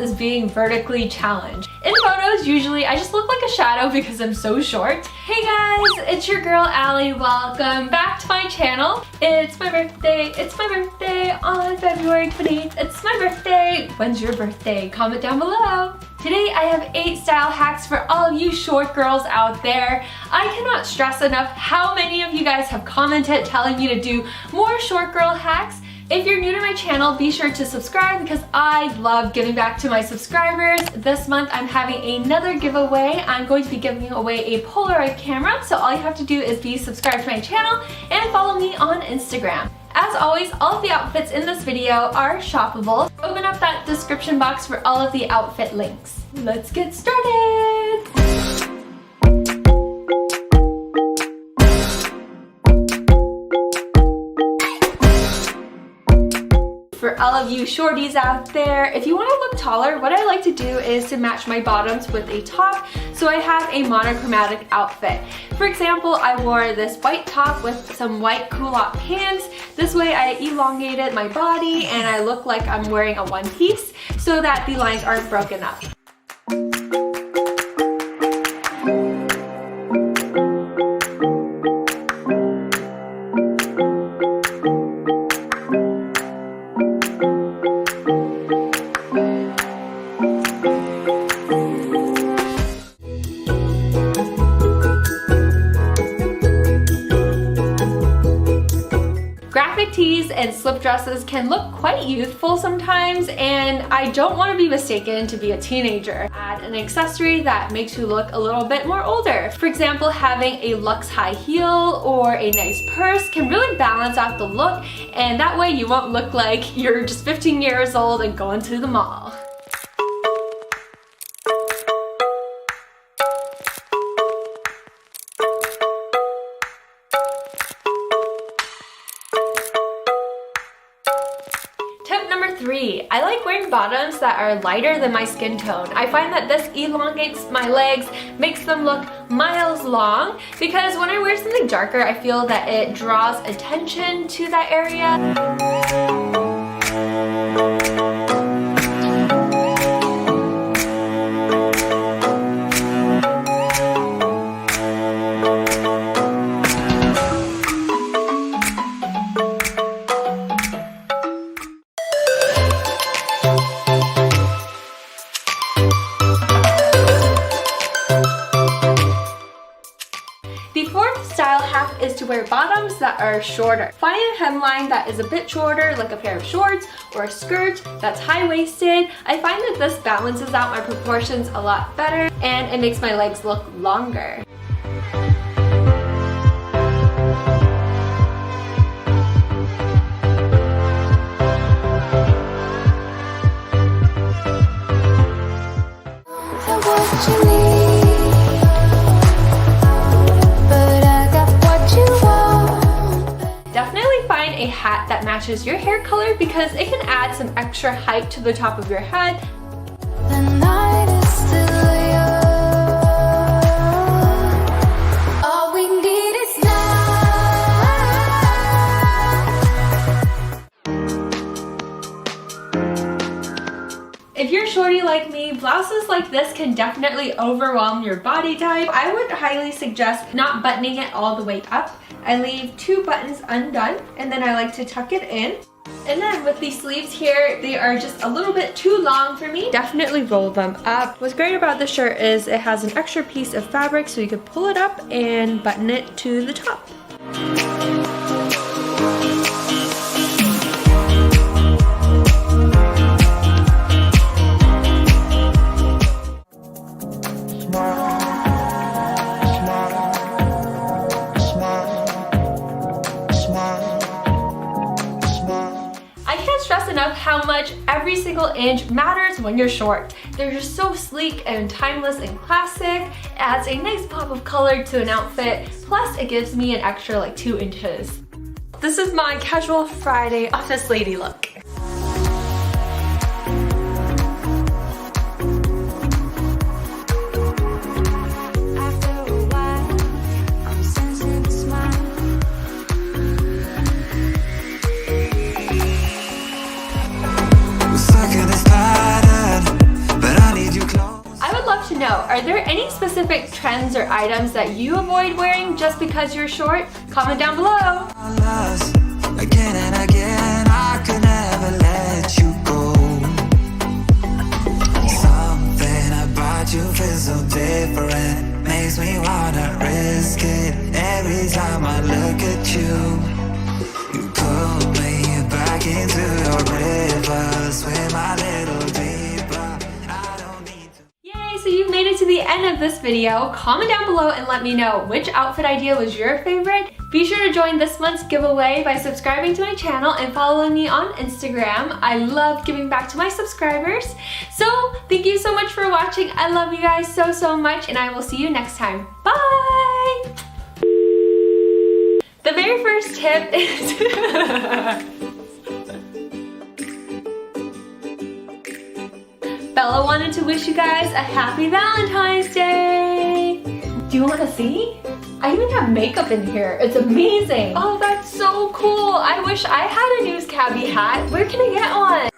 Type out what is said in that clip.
is being vertically challenged. In photos, usually I just look like a shadow because I'm so short. Hey guys, it's your girl Allie. Welcome back to my channel. It's my birthday on February 28th. It's my birthday. When's your birthday? Comment down below. Today I have 8 style hacks for all of you short girls out there. I cannot stress enough how many of you guys have commented telling me to do more short girl hacks. If you're new to my channel, be sure to subscribe because I love giving back to my subscribers. This month I'm having another giveaway. I'm going to be giving away a Polaroid camera, so all you have to do is be subscribed to my channel and follow me on Instagram. As always, all of the outfits in this video are shoppable. Open up that description box for all of the outfit links. Let's get started! For all of you shorties out there, if you want to look taller, what I like to do is to match my bottoms with a top, so I have a monochromatic outfit. For example, I wore this white top with some white culotte pants. This way I elongated my body and I look like I'm wearing a one piece so that the lines aren't broken up. Graphic tees and slip dresses can look quite youthful sometimes, and I don't want to be mistaken to be a teenager. Add an accessory that makes you look a little bit more older. For example, having a luxe high heel or a nice purse can really balance out the look, and that way you won't look like you're just 15 years old and going to the mall. Tip number 3, I like wearing bottoms that are lighter than my skin tone. I find that this elongates my legs, makes them look miles long, because when I wear something darker, I feel that it draws attention to that area. The fourth style hack is to wear bottoms that are shorter. Find a hemline that is a bit shorter, like a pair of shorts or a skirt that's high-waisted. I find that this balances out my proportions a lot better and it makes my legs look longer. A hat that matches your hair color because it can add some extra height to the top of your head. The night is still young. All we need is now. If you're shorty like me, blouses like this can definitely overwhelm your body type. I would highly suggest not buttoning it all the way up. I leave 2 buttons undone and then I like to tuck it in. And then with these sleeves here, they are just a little bit too long for me. Definitely roll them up. What's great about this shirt is it has an extra piece of fabric so you can pull it up and button it to the top. Enough how much every single inch matters when you're short. They're just so sleek and timeless and classic. It adds a nice pop of color to an outfit, plus it gives me an extra like 2 inches. This is my casual Friday office lady look. Stuck in this pattern. any specific trends or items that you avoid wearing just because you're short? Comment down below. Again and again, I could never let you go. Something about you feels so different, makes me wanna risk it. Every time I look at you, you pull me back into your river, swim a little deeper. I don't need to. Yay, so you've made it to the end of this video. Comment down below and let me know which outfit idea was your favorite. Be sure to join this month's giveaway by subscribing to my channel and following me on Instagram. I love giving back to my subscribers. So thank you so much for watching. I love you guys so, so much, and I will see you next time. Bye! The very first tip is... Bella wanted to wish you guys a happy Valentine's Day. Do you want to see? I even have makeup in here. It's amazing. Oh, that's so cool. I wish I had a news cabbie hat. Where can I get one?